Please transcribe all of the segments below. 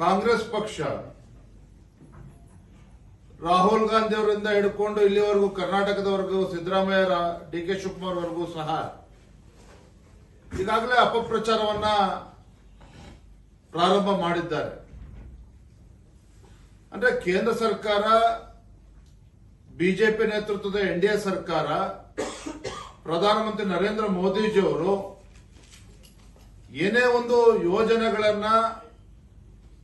ಕಾಂಗ್ರೆಸ್ ಪಕ್ಷ ರಾಹುಲ್ ಗಾಂಧಿ ಅವರಿಂದ ಹಿಡ್ಕೊಂಡು ಇಲ್ಲಿವರೆಗೂ ಕರ್ನಾಟಕದವರೆಗೂ ಸಿದ್ದರಾಮಯ್ಯ ಡಿ ಕೆ ಶಿವಕುಮಾರ್ ವರೆಗೂ ಸಹ ಈಗಾಗಲೇ ಅಪಪ್ರಚಾರವನ್ನ ಪ್ರಾರಂಭ ಮಾಡಿದ್ದಾರೆ. ಅಂದ್ರೆ ಕೇಂದ್ರ ಸರ್ಕಾರ, ಬಿಜೆಪಿ ನೇತೃತ್ವದ ಎನ್ಡಿಎ ಸರ್ಕಾರ, ಪ್ರಧಾನಮಂತ್ರಿ ನರೇಂದ್ರ ಮೋದಿಜಿಯವರು ಏನೇ ಒಂದು ಯೋಜನೆಗಳನ್ನ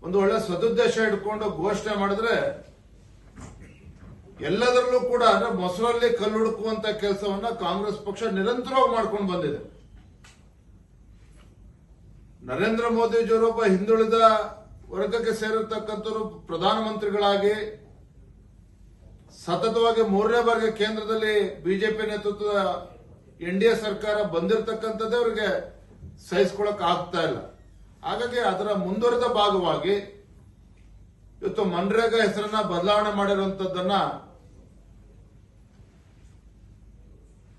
ಒಂದು ಒಳ್ಳೆ ಸದುದ್ದೇಶ ಇಟ್ಕೊಂಡು ಘೋಷಣೆ ಮಾಡಿದ್ರೆ ಎಲ್ಲದರಲ್ಲೂ ಕೂಡ ಅಂದ್ರೆ ಮೊಸರಲ್ಲಿ ಕಲ್ಲು ಹುಡುಕುವಂತ ಕೆಲಸವನ್ನ ಕಾಂಗ್ರೆಸ್ ಪಕ್ಷ ನಿರಂತರವಾಗಿ ಮಾಡ್ಕೊಂಡು ಬಂದಿದೆ. ನರೇಂದ್ರ ಮೋದಿಜಿಯವರು ಒಬ್ಬ ಹಿಂದುಳಿದ ವರ್ಗಕ್ಕೆ ಸೇರಿರ್ತಕ್ಕಂಥವ್ರು ಪ್ರಧಾನಮಂತ್ರಿಗಳಾಗಿ ಸತತವಾಗಿ 3ನೇ ಬಾರಿಗೆ ಕೇಂದ್ರದಲ್ಲಿ ಬಿಜೆಪಿ ನೇತೃತ್ವದ ಎನ್ಡಿಎ ಸರ್ಕಾರ ಬಂದಿರತಕ್ಕಂಥದ್ದೇ ಅವರಿಗೆ ಸಹಿಸಿಕೊಳ್ಳಕ್ ಆಗ್ತಾ ಇಲ್ಲ. ಹಾಗಾಗಿ ಅದರ ಮುಂದುವರೆದ ಭಾಗವಾಗಿ ಇವತ್ತು ಮನ್ರೇಗಾ ಹೆಸರನ್ನ ಬದಲಾವಣೆ ಮಾಡಿರುವಂತದ್ದನ್ನ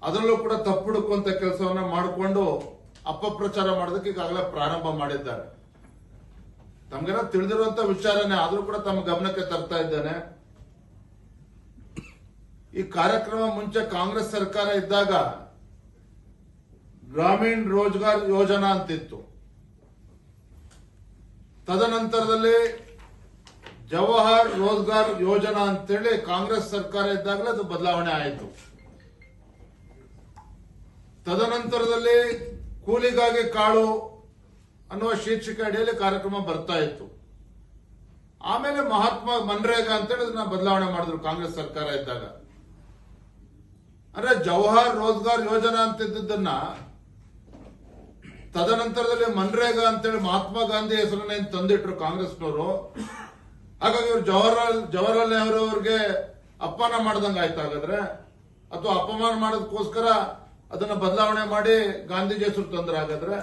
ಅದರಲ್ಲೂ ಕೂಡ ತಪ್ಪು ಹುಡುಕುವಂತ ಕೆಲಸವನ್ನ ಮಾಡಿಕೊಂಡು ಅಪಪ್ರಚಾರ ಮಾಡೋದಕ್ಕೆ ಈಗಾಗಲೇ ಪ್ರಾರಂಭ ಮಾಡಿದ್ದಾರೆ. ತಮ್ಗೆಲ್ಲ ತಿಳಿದಿರುವಂತ ವಿಚಾರನೇ ಆದ್ರೂ ಕೂಡ ತಮ್ಮ ಗಮನಕ್ಕೆ ತರ್ತಾ ಇದ್ದೇನೆ. ಈ ಕಾರ್ಯಕ್ರಮ ಮುಂಚೆ ಕಾಂಗ್ರೆಸ್ ಸರ್ಕಾರ ಇದ್ದಾಗ ಗ್ರಾಮೀಣ ರೋಜ್ಗಾರ್ ಯೋಜನಾ ಅಂತಿತ್ತು. ತದನಂತರದಲ್ಲಿ ಜವಾಹರ್ ರೋಜ್ಗಾರ್ ಯೋಜನಾ ಅಂತೇಳಿ ಕಾಂಗ್ರೆಸ್ ಸರ್ಕಾರ ಇದ್ದಾಗಲೇ ಅದು ಬದಲಾವಣೆ ಆಯಿತು. ತದನಂತರದಲ್ಲಿ ಕೂಲಿಗಾಗಿ ಕಾಳು ಅನ್ನುವ ಶೀರ್ಷಿಕೆ ಅಡಿಯಲ್ಲಿ ಕಾರ್ಯಕ್ರಮ ಬರ್ತಾ ಇತ್ತು. ಆಮೇಲೆ ಮನ್ರೇಗಾ ಅಂತೇಳಿ ಅದನ್ನ ಬದಲಾವಣೆ ಮಾಡಿದ್ರು ಕಾಂಗ್ರೆಸ್ ಸರ್ಕಾರ ಇದ್ದಾಗ. ಅಂದ್ರೆ ಜವಾಹರ್ ರೋಜ್ಗಾರ್ ಯೋಜನಾ ಅಂತಿದ್ದನ್ನ ತದನಂತರದಲ್ಲಿ ಮನ್ರೇಗಾ ಅಂತೇಳಿ ಮಹಾತ್ಮ ಗಾಂಧಿ ಹೆಸರನ್ನ ತಂದಿಟ್ರು ಕಾಂಗ್ರೆಸ್ನವರು. ಹಾಗಾಗಿ ಇವರು ಜವಾಹರ್ಲಾಲ್ ನೆಹರು ಅವರಿಗೆ ಅಪಮಾನ ಮಾಡ್ದಂಗ ಆಯ್ತು ಹಾಗಾದ್ರೆ, ಅಥವಾ ಅಪಮಾನ ಮಾಡೋದಕ್ಕೋಸ್ಕರ ಅದನ್ನ ಬದಲಾವಣೆ ಮಾಡಿ ಗಾಂಧೀಜಿ ಹೆಸರು ತಂದ್ರೆ ಹಾಗಾದ್ರೆ